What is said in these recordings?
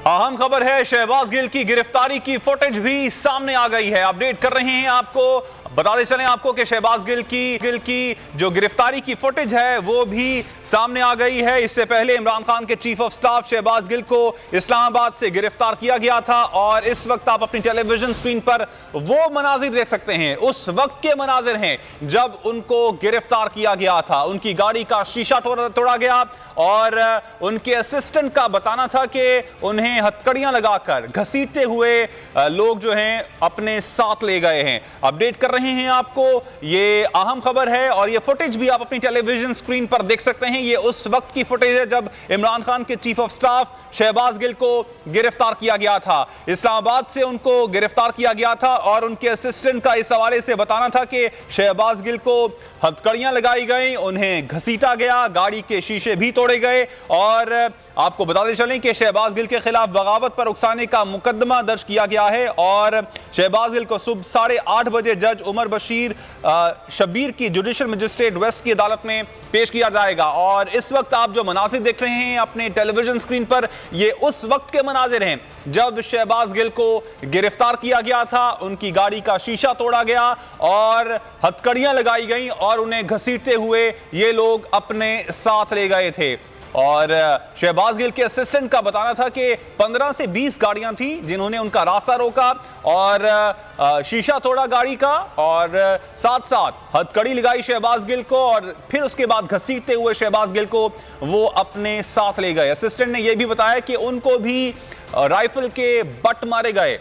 अहम खबर है, शहबाज गिल की गिरफ्तारी की फुटेज भी सामने आ गई है। अपडेट कर रहे हैं आपको, बताते चलें आपको कि शहबाज गिल की जो गिरफ्तारी की फुटेज है वो भी सामने आ गई है। इससे पहले इमरान खान के chief of staff Shahbaz Gill को इस्लामाबाद से गिरफ्तार किया गया था और इस वक्त आप अपनी टेलीविजन स्क्रीन पर वो मनाजिर देख सकते हैं। उस वक्त के मनाजिर हैं जब उनको गिरफ्तार किया गया था। उनकी गाड़ी का शीशा तोड़ा गया और उनके असिस्टेंट का बताना था कि उन्हें हथकड़ियां लगाकर घसीटते हुए लोग जो हैं अपने साथ ले गए हैं। अपडेट कर रहे हैं आपको, ये अहम खबर है और ये फुटेज भी आप अपनी टेलीविजन स्क्रीन पर देख सकते हैं। ये उस वक्त की फुटेज है जब इमरान खान के chief of staff Shahbaz Gill को गिरफ्तार किया गया था। इस्लामाबाद से उनको गिरफ्तार किया गया था और उनके असिस्टेंट का इस हवाले से बताना था कि शहबाज गिल को हथकड़ियां लगाई गई, उन्हें घसीटा गया, गाड़ी के शीशे भी तोड़े गए। और आपको बताते चलें कि शहबाज गिल के खिलाफ बगावत पर उकसाने का मुकदमा दर्ज किया गया है और शहबाज गिल को सुबह 8:30 बजे जज उमर बशीर शब्बीर की जुडिशल मजिस्ट्रेट वेस्ट की अदालत में पेश किया जाएगा। और इस वक्त आप जो मनाजिर देख रहे हैं अपने टेलीविजन स्क्रीन पर, ये उस वक्त के मनाजिर हैं जब शहबाज गिल को गिरफ्तार किया गया था, उनकी गाड़ी का शीशा तोड़ा गया और हथकड़ियां लगाई गई और उन्हें घसीटते हुए ये लोग अपने साथ ले गए थे। और शहबाज गिल के असिस्टेंट का बताना था कि 15 से 20 गाड़ियां थी जिन्होंने उनका रास्ता रोका और शीशा तोड़ा गाड़ी का और साथ साथ हथकड़ी लगाई शहबाज गिल को और फिर उसके बाद घसीटते हुए शहबाज गिल को वो अपने साथ ले गए। असिस्टेंट ने यह भी बताया कि उनको भी राइफल के बट मारे गए।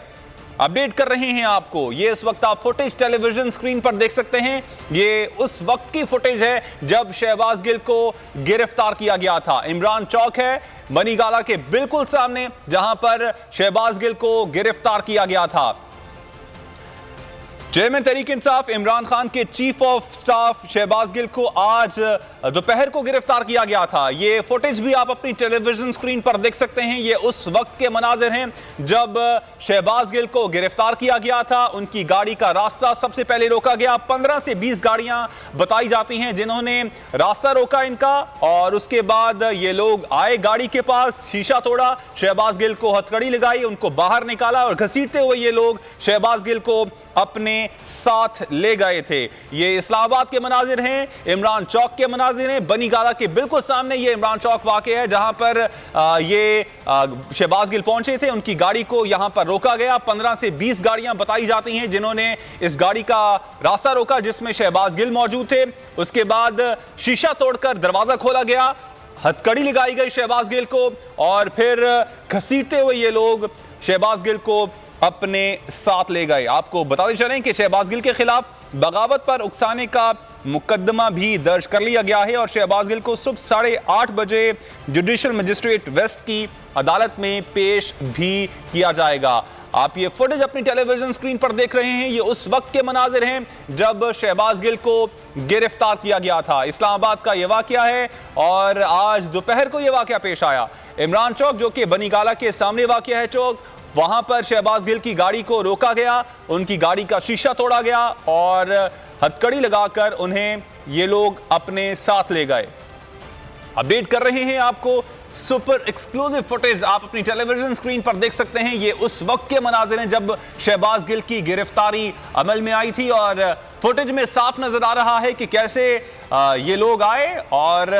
अपडेट कर रहे हैं आपको, ये इस वक्त आप फुटेज टेलीविजन स्क्रीन पर देख सकते हैं। ये उस वक्त की फुटेज है जब शहबाज गिल को गिरफ्तार किया गया था। इमरान चौक है बनीगाला के बिल्कुल सामने जहां पर शहबाज गिल को गिरफ्तार किया गया था। चेयरमैन तहरीक इंसाफ इमरान खान के chief of staff Shahbaz Gill को आज दोपहर को गिरफ्तार किया गया था। ये फुटेज भी आप अपनी टेलीविजन स्क्रीन पर देख सकते हैं। ये उस वक्त के मनाजिर हैं जब शहबाज गिल को गिरफ्तार किया गया था। उनकी गाड़ी का रास्ता सबसे पहले रोका गया। 15 से 20 गाड़ियां बताई जाती हैं जिन्होंने रास्ता रोका इनका और उसके बाद ये लोग आए गाड़ी के पास, शीशा तोड़ा, शहबाज गिल को हथकड़ी लगाई, उनको बाहर निकाला और घसीटते हुए ये लोग शहबाज गिल को अपने साथ ले गए थे। ये इस्लामाबाद के मनाजिर हैं, इमरान चौक के मनाजिर हैं। बनीगाला के बिल्कुल सामने ये इमरान चौक वाक़ है जहां पर ये शहबाज गिल पहुंचे थे। उनकी गाड़ी को यहां पर रोका गया। 15 से 20 गाड़ियां बताई जाती हैं जिन्होंने इस गाड़ी का रास्ता रोका जिसमें शहबाज गिल मौजूद थे। उसके बाद शीशा तोड़कर दरवाजा खोला गया, हथकड़ी लगाई गई शहबाज गिल को और फिर घसीटते हुए ये लोग शहबाज गिल को अपने साथ ले गए। आपको बताते चलें कि शहबाज गिल के खिलाफ बगावत पर उकसाने का मुकदमा भी दर्ज कर लिया गया है और शहबाज गिल को सुबह 8:30 बजे जुडिशल मजिस्ट्रेट वेस्ट की अदालत में पेश भी किया जाएगा। आप ये फुटेज अपनी टेलीविजन स्क्रीन पर देख रहे हैं। ये उस वक्त के मनाजिर हैं जब शहबाज गिल को गिरफ्तार किया गया था। इस्लामाबाद का यह वाकया है और आज दोपहर को यह वाकया पेश आया। इमरान चौक जो कि बनीगाला के सामने वाकया है चौक, वहां पर शहबाज गिल की गाड़ी को रोका गया, उनकी गाड़ी का शीशा तोड़ा गया और हथकड़ी लगाकर उन्हें ये लोग अपने साथ ले गए। अपडेट कर रहे हैं आपको, सुपर एक्सक्लूसिव फुटेज आप अपनी टेलीविजन स्क्रीन पर देख सकते हैं। ये उस वक्त के मनाजिर हैं जब शहबाज गिल की गिरफ्तारी अमल में आई थी और फुटेज में साफ नजर आ रहा है कि कैसे ये लोग आए और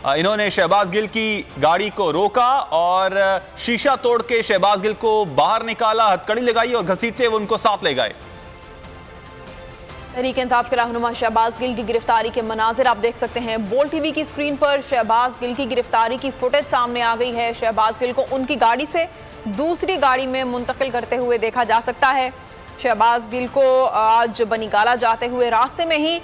इन्होंने शहबाज गिल की गाड़ी को रोका और शीशा तोड़ के शहबाज गिल को बाहर निकाला, हथकड़ी लगाई और घसीटते हुए उनको साथ ले गए। तहरीक इंसाफ के रहनुमा शहबाज गिल की गिरफ्तारी के मनाजिर आप देख सकते हैं। बोल टीवी की स्क्रीन पर शहबाज गिल की गिरफ्तारी की फुटेज सामने आ गई है। शहबाज गिल को उनकी गाड़ी से दूसरी गाड़ी में मुंतकिल करते हुए देखा जा सकता है। शहबाज गिल को आज बनीगाला जाते हुए रास्ते में ही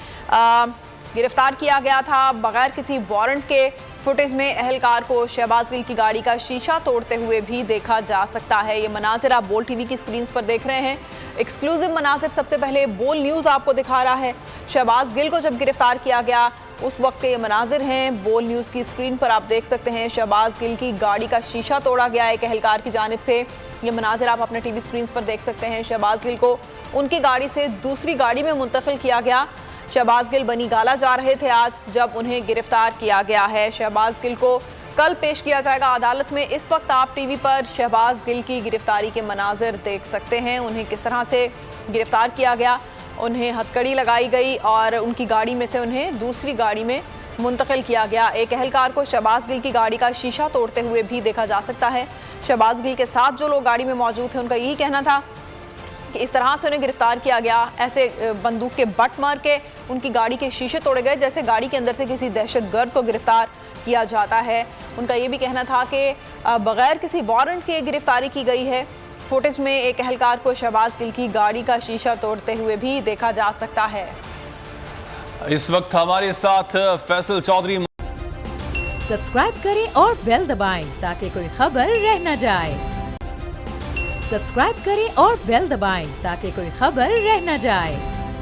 गिरफ्तार किया गया था बगैर किसी वारंट के। फुटेज में अहलकार को शहबाज गिल की गाड़ी का शीशा तोड़ते हुए भी देखा जा सकता है। ये मनाजिर आप बोल टीवी की स्क्रीन पर देख रहे हैं। एक्सक्लूसिव मनाजिर सबसे पहले बोल न्यूज़ आपको दिखा रहा है। शहबाज गिल को जब गिरफ्तार किया गया उस वक्त के ये मनाजिर हैं। बोल न्यूज़ की स्क्रीन पर आप देख सकते हैं शहबाज गिल की गाड़ी का शीशा तोड़ा गया एक अहलकार की जानिब से। ये मनाजिर आप अपने टीवी स्क्रीन पर देख सकते हैं। शहबाज गिल को उनकी गाड़ी से दूसरी गाड़ी में मुंतकिल किया गया। शहबाज गिल बनीगाला जा रहे थे आज जब उन्हें गिरफ्तार किया गया है। शहबाज गिल को कल पेश किया जाएगा अदालत में। इस वक्त आप टीवी पर शहबाज गिल की गिरफ्तारी के मनाजिर देख सकते हैं। उन्हें किस तरह से गिरफ्तार किया गया, उन्हें हथकड़ी लगाई गई और उनकी गाड़ी में से उन्हें दूसरी गाड़ी में मुंतकिल किया गया। एक अहलकार को शहबाज गिल की गाड़ी का शीशा तोड़ते हुए भी देखा जा सकता है। शहबाज गिल के साथ जो लोग गाड़ी में मौजूद थे उनका यही कहना था कि इस तरह से उन्हें गिरफ्तार किया गया, ऐसे बंदूक के बट मार के उनकी गाड़ी के शीशे तोड़े गए जैसे गाड़ी के अंदर से किसी दहशतगर्द को गिरफ्तार किया जाता है। उनका ये भी कहना था कि बगैर किसी वारंट के गिरफ्तारी की गई है। फुटेज में एक अहलकार को शहबाज गिल की गाड़ी का शीशा तोड़ते हुए भी देखा जा सकता है। इस वक्त हमारे साथ फैसल चौधरी। सब्सक्राइब करें और बेल दबाएं ताकि कोई खबर रह न जाए। सब्सक्राइब करें और बेल दबाएं ताकि कोई खबर रह न जाए।